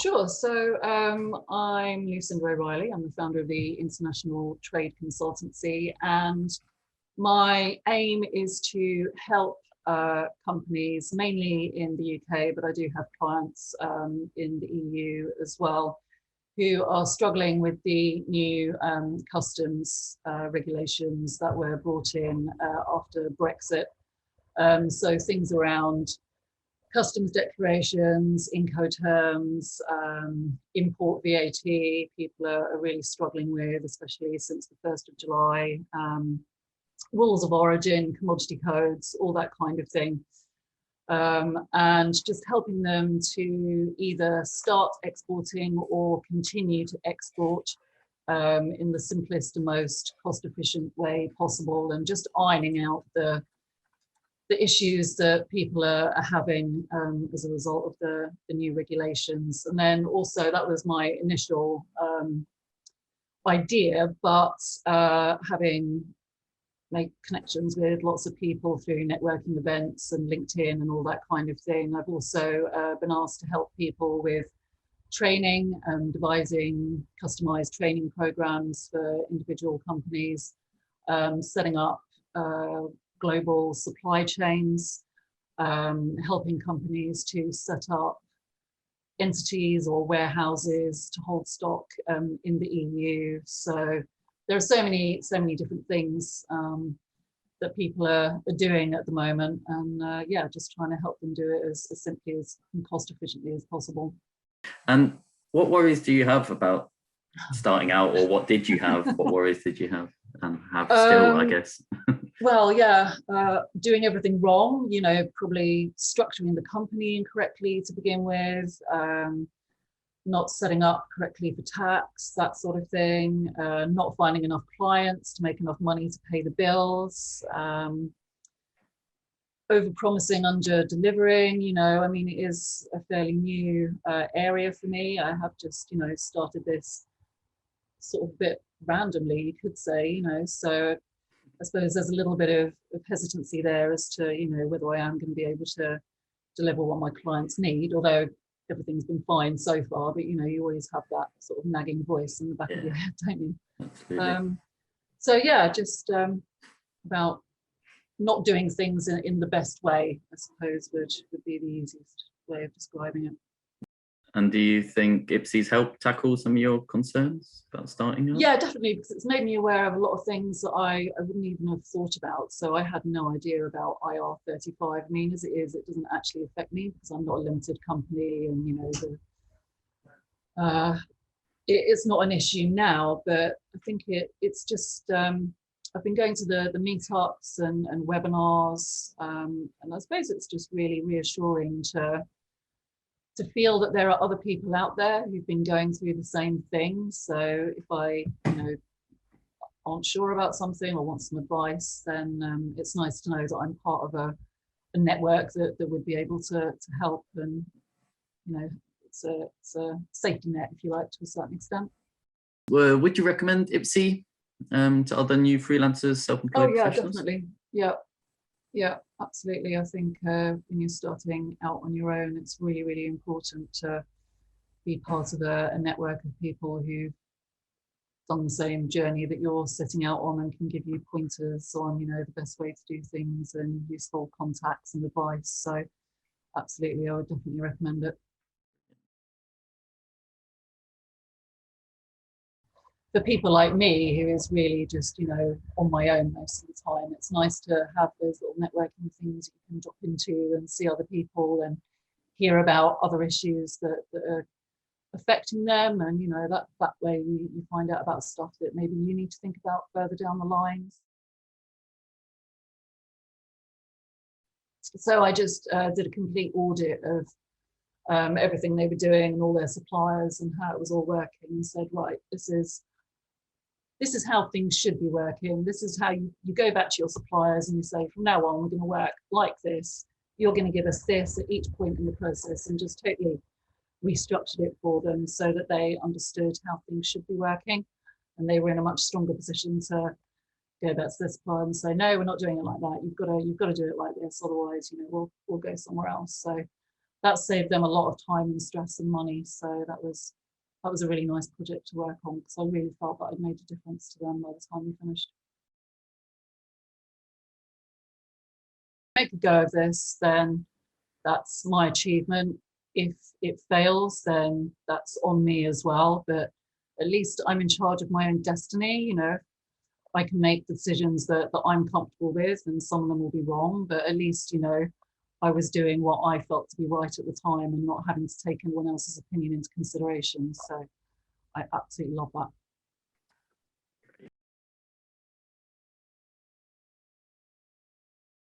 Sure. So I'm Lucinda O'Reilly. I'm the founder of the International Trade Consultancy, and my aim is to help companies, mainly in the UK, but I do have clients in the EU as well, who are struggling with the new customs regulations that were brought in after Brexit. So things around customs declarations, Incoterms, import VAT, people are really struggling with, especially since the 1st of July, rules of origin, commodity codes, all that kind of thing. And just helping them to either start exporting or continue to export in the simplest and most cost-efficient way possible, and just ironing out the issues that people are having as a result of the new regulations. And then also that was my initial idea, but having made connections with lots of people through networking events and LinkedIn and all that kind of thing, I've also been asked to help people with training and devising customized training programs for individual companies, setting up global supply chains, helping companies to set up entities or warehouses to hold stock in the EU. So there are so many different things that people are doing at the moment, and yeah, just trying to help them do it as simply as and cost efficiently as possible. And what worries do you have about starting out, or what did you have? What worries did you have and have still, I guess? Well, yeah, doing everything wrong, you know, probably structuring the company incorrectly to begin with, not setting up correctly for tax, that sort of thing, not finding enough clients to make enough money to pay the bills, over-promising, under-delivering, you know, I mean, it is a fairly new area for me. I have just, you know, started this sort of bit randomly, you could say, you know, so I suppose there's a little bit of hesitancy there as to, you know, whether I am going to be able to deliver what my clients need, although everything's been fine so far, but, you know, you always have that sort of nagging voice in the back of your head, don't you? Absolutely. So yeah, just about not doing things in the best way, I suppose, which would be the easiest way of describing it. And do you think IPSI's helped tackle some of your concerns about starting up? Yeah, definitely, because it's made me aware of a lot of things that I wouldn't even have thought about. So I had no idea about IR35. I mean, as it is, it doesn't actually affect me because I'm not a limited company, and you know, it's not an issue now. But I think it's just I've been going to the meetups and webinars, and I suppose it's just really reassuring to feel that there are other people out there who've been going through the same thing. So if I, you know, aren't sure about something or want some advice, then it's nice to know that I'm part of a network that would be able to help, and you know, it's a safety net, if you like, to a certain extent. Would you recommend IPSI to other new freelancers, self-employed professionals? Definitely. Yeah, absolutely. I think when you're starting out on your own, it's really, really important to be part of a network of people who've done the same journey that you're setting out on and can give you pointers on, you know, the best way to do things and useful contacts and advice. So absolutely, I would definitely recommend it. For people like me, who is really just, you know, on my own most of the time, it's nice to have those little networking things you can drop into and see other people and hear about other issues that are affecting them. And, you know, that way you find out about stuff that maybe you need to think about further down the lines. So I just did a complete audit of everything they were doing and all their suppliers and how it was all working, and said, right, this is how things should be working. This is how you go back to your suppliers and you say, from now on, we're going to work like this. You're going to give us this at each point in the process, and just totally restructured it for them so that they understood how things should be working. And they were in a much stronger position to go back to their supplier and say, no, we're not doing it like that. You've got to do it like this. Otherwise, you know, we'll go somewhere else. So that saved them a lot of time and stress and money. So that was a really nice project to work on, because I really felt that I'd made a difference to them by the time we finished. Make a go of this, then that's my achievement. If it fails, then that's on me as well. But at least I'm in charge of my own destiny. You know, I can make decisions that I'm comfortable with, and some of them will be wrong. But at least, you know, I was doing what I felt to be right at the time and not having to take anyone else's opinion into consideration. So I absolutely love that.